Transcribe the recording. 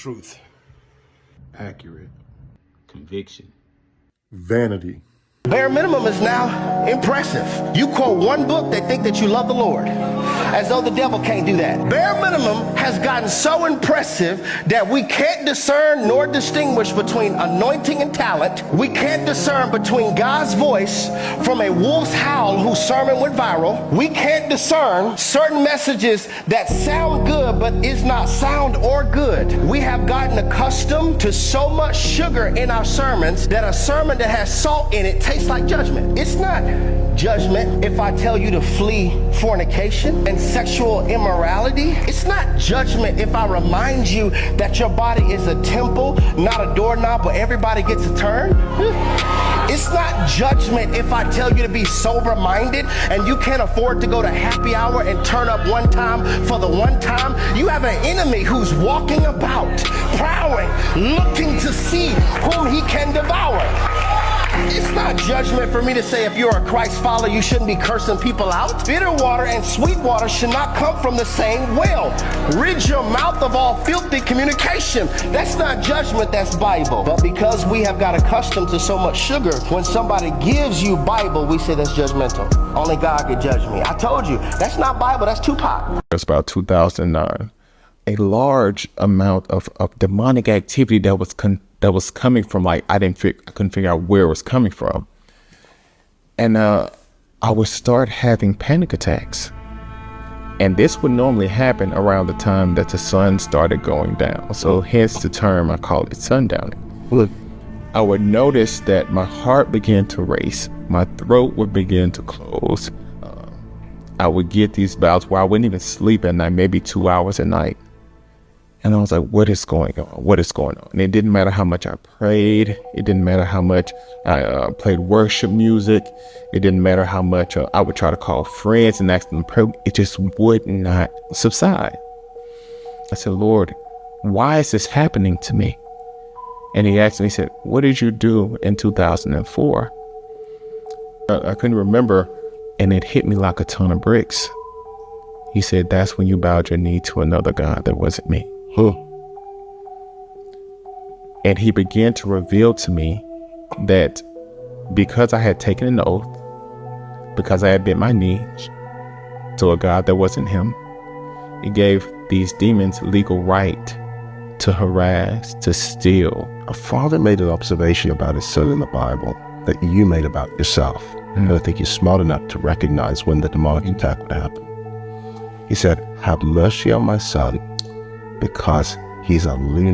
Truth. Accurate. Conviction. Vanity. Bare minimum is now impressive. You quote one book, they think that you love the Lord, as though the devil can't do that. Bare minimum has gotten so impressive that we can't discern nor distinguish between anointing and talent. We can't discern between God's voice from a wolf's howl whose sermon went viral. We can't discern certain messages that sound good but is not sound or good. We have gotten accustomed to so much sugar in our sermons that a sermon that has salt in it tastes like judgment. It's not judgment if I tell you to flee fornication and sexual immorality. It's not judgment if I remind you that your body is a temple, not a doorknob where everybody gets a turn. It's not judgment if I tell you to be sober-minded and you can't afford to go to happy hour and turn up one time for the one time. You have an enemy who's walking about, prowling, looking to see whom he can devour. It's not judgment for me to say if you're a Christ follower, you shouldn't be cursing people out. Bitter water and sweet water should not come from the same well. Rid your mouth of all filthy communication. That's not judgment, that's Bible. But because we have got accustomed to so much sugar, when somebody gives you Bible, we say that's judgmental. Only God can judge me. I told you, that's not Bible, that's Tupac. It's about 2009. A large amount of demonic activity that was coming from, like, I couldn't figure out where it was coming from. And I would start having panic attacks. And this would normally happen around the time that the sun started going down. So hence the term, I call it sundowning. Look, I would notice that my heart began to race. My throat would begin to close. I would get these bouts where I wouldn't even sleep at night, maybe 2 hours a night. And I was like, what is going on? What is going on? And it didn't matter how much I prayed. It didn't matter how much I played worship music. It didn't matter how much I would try to call friends and ask them to pray. It just would not subside. I said, Lord, why is this happening to me? And he asked me, he said, what did you do in 2004? I couldn't remember. And it hit me like a ton of bricks. He said, that's when you bowed your knee to another God that wasn't me. And he began to reveal to me that because I had taken an oath, because I had bent my knee to a God that wasn't him, it gave these demons legal right to harass, to steal. A father made an observation about his son in the Bible that you made about yourself. And I think you're smart enough to recognize when the demonic attack would happen. He said, have mercy on my son because he's a lunatic.